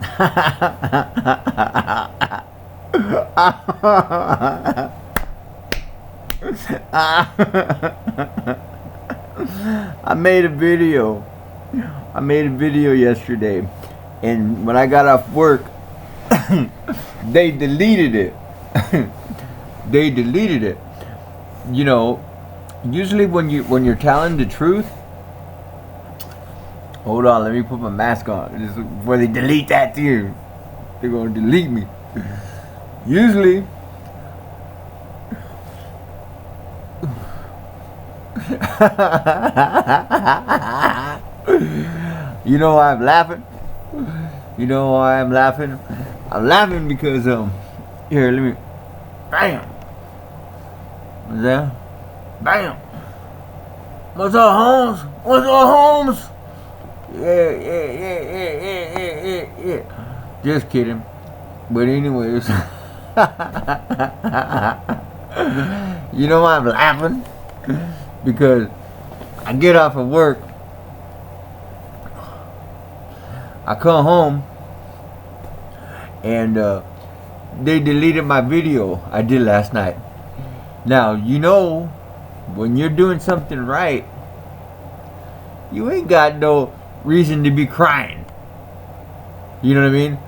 I made a video. I made a video yesterday, and when I got off work, they deleted it. They deleted it. You know, usually when you're telling the truth. Hold on, let me put my mask on. This is before they delete that too. They're gonna delete me. Usually, you know why I'm laughing? You know why I'm laughing? I'm laughing because here, let me. Bam. What's that? Bam. What's up, Holmes? What's up, Holmes? Yeah. Just kidding. But anyways, you know why I'm laughing? Because I get off of work, I come home, and they deleted my video I did last night. Now, you know, when you're doing something right, you ain't got no reason to be crying. You know what I mean?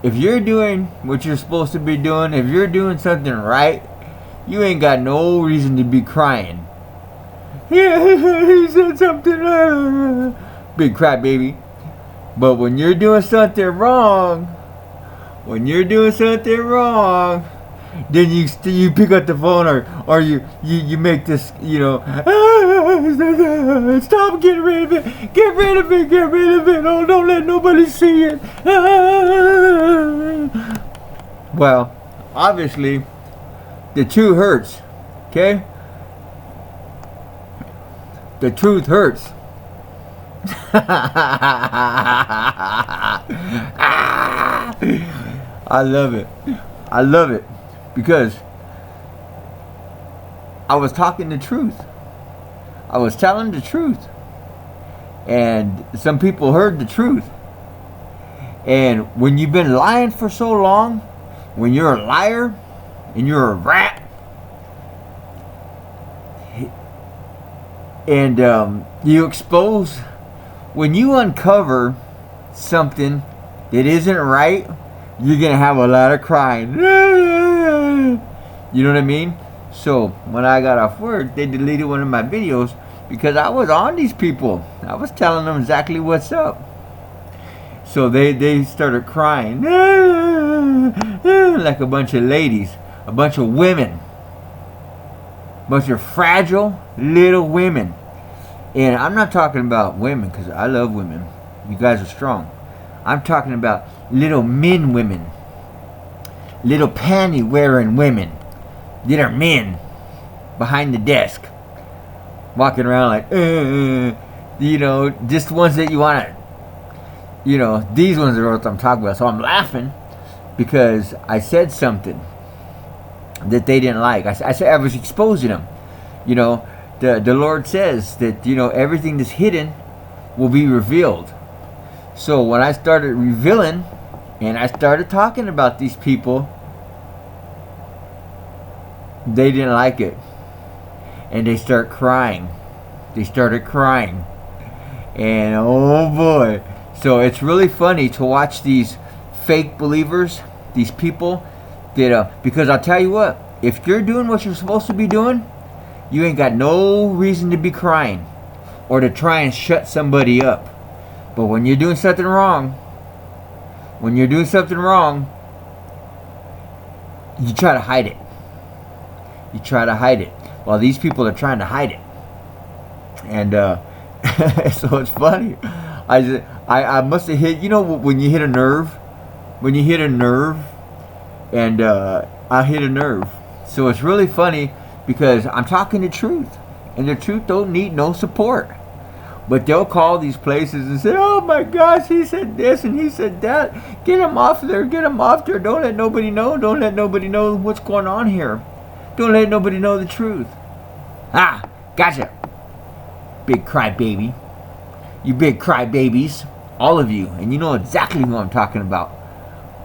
If you're doing what you're supposed to be doing, if you're doing something right, you ain't got no reason to be crying. Yeah, he said something. Big crap, baby. But when you're doing something wrong, then you pick up the phone or you make this, you know, stop, get rid of it, oh, don't let nobody see it. Well, obviously the truth hurts, okay? The truth hurts. I love it. I love it because I was talking the truth. I was telling the truth. And some people heard the truth. And when you've been lying for so long, when you're a liar and you're a rat, and you expose, when you uncover something that isn't right, you're gonna have a lot of crying. You know what I mean? So when I got off work, they deleted one of my videos because I was on these people. I was telling them exactly what's up. So they started crying like a bunch of ladies, a bunch of women, a bunch of fragile little women. And I'm not talking about women because I love women. You guys are strong. I'm talking about little men women. Little panty wearing women. That are men behind the desk. Walking around like, you know, just ones that you want to, you know, these ones are what I'm talking about. So I'm laughing because I said something that they didn't like. I said I was exposing them. You know, the Lord says that, you know, everything that's hidden will be revealed. So when I started revealing and I started talking about these people, they didn't like it. And they started crying. And oh boy. So it's really funny to watch these fake believers, these people that, because I'll tell you what, if you're doing what you're supposed to be doing, you ain't got no reason to be crying or to try and shut somebody up. But when you're doing something wrong, you try to hide it. Well, these people are trying to hide it. And so it's funny. I must have hit, you know, when you hit a nerve? And I hit a nerve. So it's really funny because I'm talking the truth. And the truth don't need no support. But they'll call these places and say, oh my gosh, he said this and he said that. Get him off there. Don't let nobody know. What's going on here. Don't let nobody know the truth. Gotcha. Big crybaby. You big crybabies. All of you. And you know exactly who I'm talking about.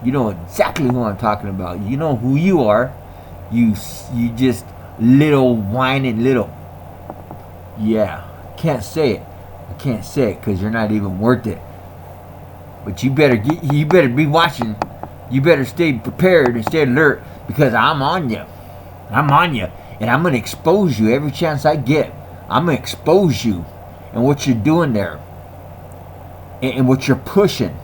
You know exactly who I'm talking about. You know who you are. You just little whining little. Yeah. Can't say it. I can't say it because you're not even worth it. But you better be watching. You better stay prepared and stay alert because I'm on you. I'm on you. And I'm going to expose you every chance I get. I'm going to expose you and what you're doing there. And what you're pushing.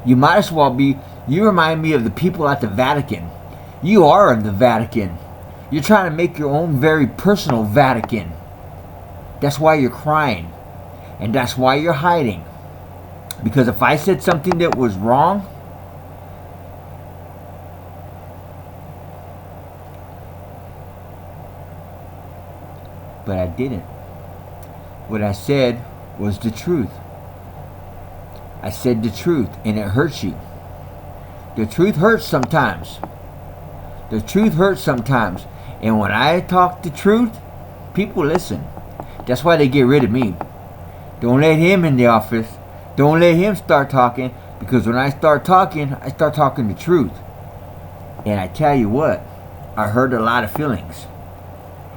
You might as well be. You remind me of the people at the Vatican. You are the Vatican. You're trying to make your own very personal Vatican. That's why you're crying. And that's why you're hiding. Because if I said something that was wrong, but I didn't. What I said was the truth. I said the truth, and it hurts you. The truth hurts sometimes. The truth hurts sometimes. And when I talk the truth, people listen. That's why they get rid of me. Don't let him in the office. Don't let him start talking. Because when I start talking the truth. And I tell you what, I hurt a lot of feelings.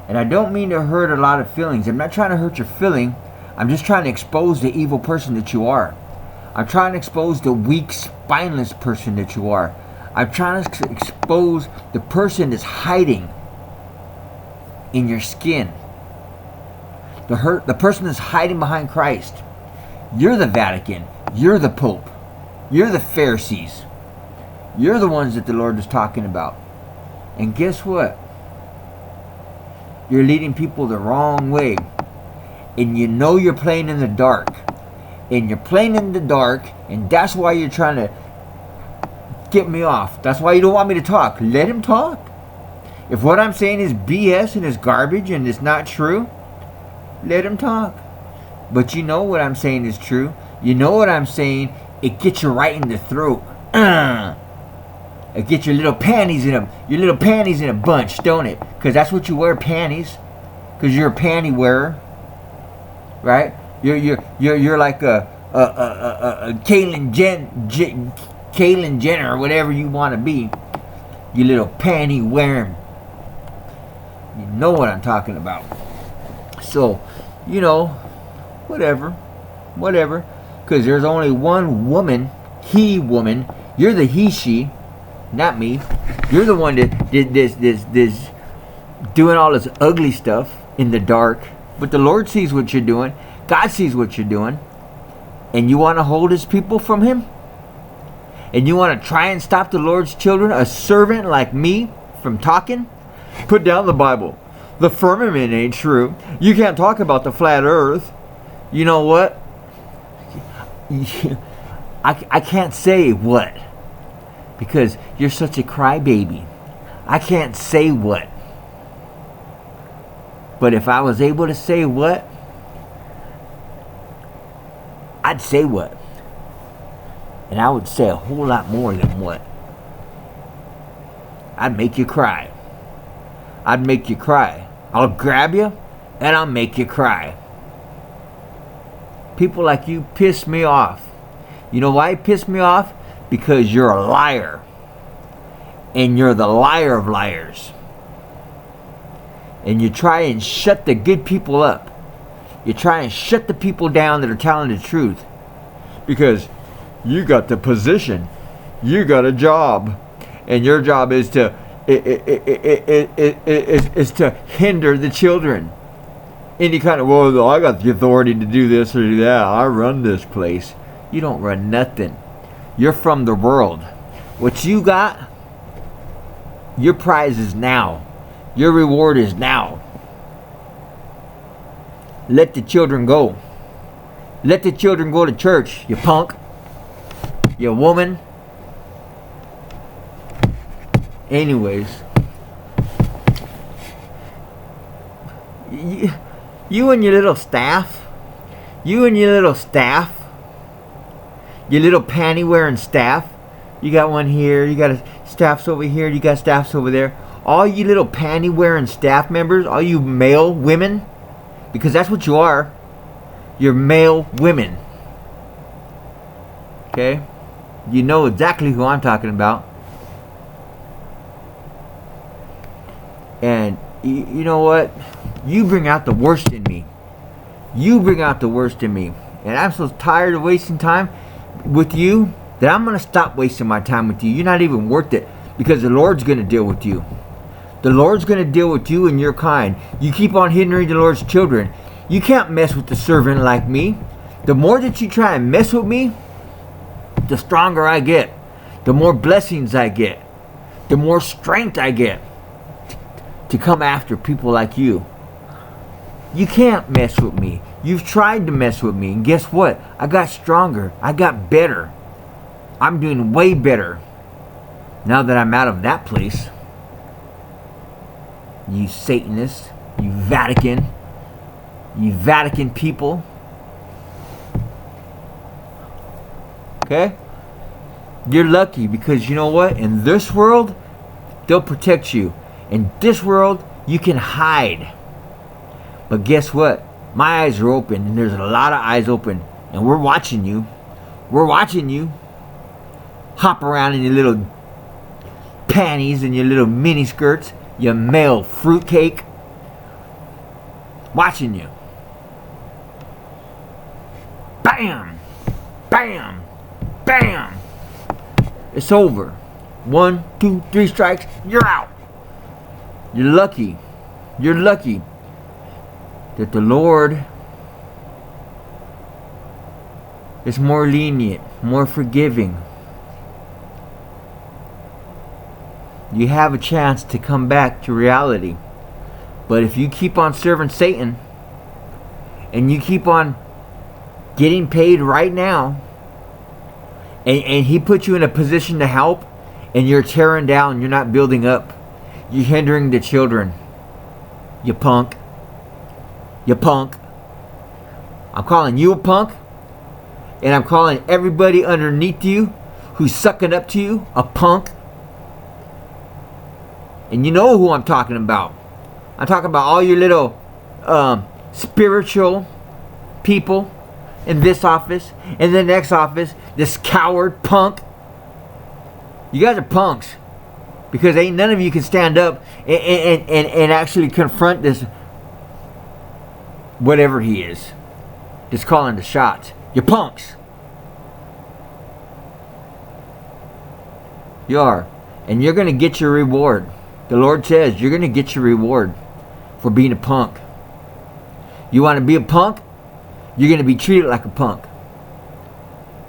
And I don't mean to hurt a lot of feelings. I'm not trying to hurt your feeling. I'm just trying to expose the evil person that you are. I'm trying to expose the weak, spineless person that you are. I'm trying to expose the person that's hiding in your skin. The person that's hiding behind Christ. You're the Vatican. You're the Pope. You're the Pharisees. You're the ones that the Lord is talking about. And guess what? You're leading people the wrong way. And you know you're playing in the dark. And you're playing in the dark. And that's why you're trying to get me off. That's why you don't want me to talk. Let him talk. If what I'm saying is BS and is garbage and it's not true, let him talk. But you know what I'm saying is true. You know what I'm saying. It gets you right in the throat. It gets your little panties in a bunch, don't it? Because that's what you wear, panties. Because you're a panty wearer, right? You're like a Caitlyn Jenner or whatever you want to be. You little panty wearing. You know what I'm talking about. So, you know, whatever. Because there's only one woman, woman. You're the she, not me. You're the one that did this doing all this ugly stuff in the dark. But the Lord sees what you're doing. God sees what you're doing. And you want to hold his people from him? And you want to try and stop the Lord's children, a servant like me, from talking? Put down the Bible. The firmament ain't true. You can't talk about the flat earth. You know what? I can't say what. Because you're such a crybaby. I can't say what. But if I was able to say what, I'd say what. And I would say a whole lot more than what. I'd make you cry. I'd make you cry. I'll grab you and I'll make you cry. People like you piss me off. You know why you piss me off? Because you're a liar. And you're the liar of liars. And you try and shut the good people up. You try and shut the people down that are telling the truth. Because you got the position. You got a job. And your job is to to hinder the children. Any kind of, well, I got the authority to do this or do that. I run this place. You don't run nothing. You're from the world. What you got, your prize is now. Your reward is now. Let the children go. Let the children go to church, you punk. You woman. Anyways. You and your little staff. You and your little staff. Your little panty wearing staff. You got one here. You got staffs over here. You got staffs over there. All you little panty wearing staff members. All you male women. Because that's what you are. You're male women. Okay? You know exactly who I'm talking about. And you know what? You bring out the worst in me. You bring out the worst in me. And I'm so tired of wasting time with you that I'm going to stop wasting my time with you. You're not even worth it, because the Lord's going to deal with you. The Lord's going to deal with you and your kind. You keep on hindering the Lord's children. You can't mess with the servant like me. The more that you try and mess with me, the stronger I get. The more blessings I get. The more strength I get to come after people like you. You can't mess with me. You've tried to mess with me, and guess what? I got stronger. I got better. I'm doing way better now that I'm out of that place. You Satanists, you Vatican people. Okay? You're lucky, because you know what? In this world, they'll protect you. In this world, you can hide. But guess what? My eyes are open, and there's a lot of eyes open, and we're watching you. We're watching you hop around in your little panties and your little mini skirts, you male fruitcake. Watching you. Bam! Bam! Bam! It's over. 1, 2, 3 strikes, you're out. You're lucky. You're lucky that the Lord is more lenient, more forgiving. You have a chance to come back to reality. But if you keep on serving Satan, and you keep on getting paid right now, and he puts you in a position to help, and you're tearing down, you're not building up, you're hindering the children, you punk. You punk. I'm calling you a punk, and I'm calling everybody underneath you who's sucking up to you a punk. And you know who I'm talking about. I'm talking about all your little spiritual people in this office, in the next office, this coward punk. You guys are punks, because ain't none of you can stand up and actually confront this, whatever he is, just calling the shots. You're punks. You are. And you're going to get your reward. The Lord says you're going to get your reward for being a punk. You want to be a punk? You're going to be treated like a punk.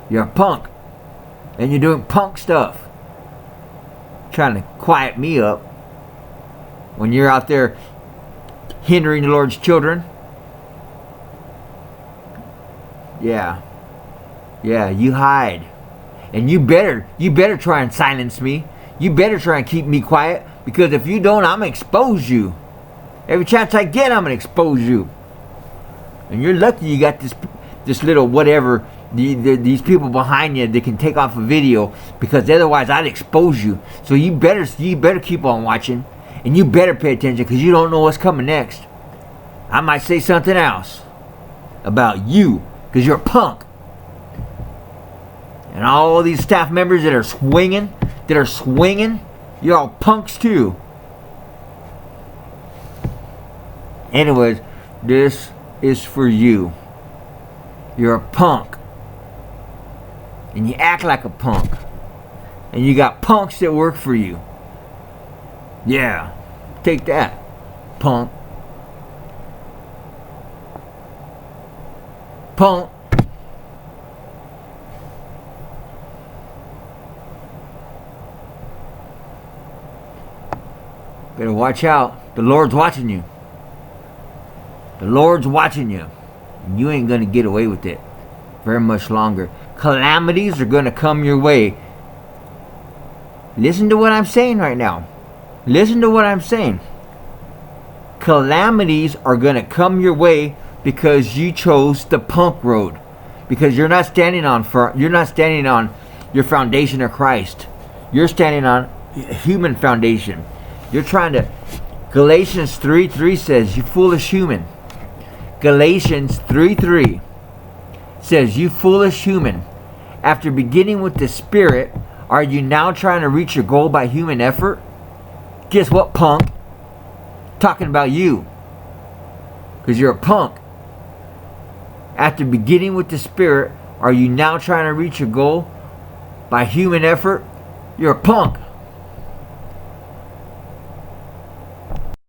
You're a punk. And you're doing punk stuff. Trying to quiet me up when you're out there hindering the Lord's children. Yeah, you hide. And you better try and silence me. You better try and keep me quiet, because if you don't, I'm going to expose you. Every chance I get, I'm going to expose you. And you're lucky you got this little whatever, these people behind you that can take off a video, because otherwise I'd expose you. So you better keep on watching, and you better pay attention, because you don't know what's coming next. I might say something else about you, because you're a punk. And all these staff members that are swinging, you're all punks too. Anyways, this is for you. You're a punk. And you act like a punk. And you got punks that work for you. Yeah, take that, punk. Punk. Better watch out. The Lord's watching you. The Lord's watching you. And you ain't going to get away with it very much longer. Calamities are going to come your way. Listen to what I'm saying right now. Listen to what I'm saying. Calamities are going to come your way because you chose the punk road. Because you're not standing on your foundation of Christ. You're standing on a human foundation. You're trying to. Galatians 3:3 says, you foolish human. Galatians 3:3 says, you foolish human. After beginning with the Spirit, are you now trying to reach your goal by human effort? Guess what, punk? Talking about you. Because you're a punk. After beginning with the Spirit, are you now trying to reach your goal by human effort? You're a punk.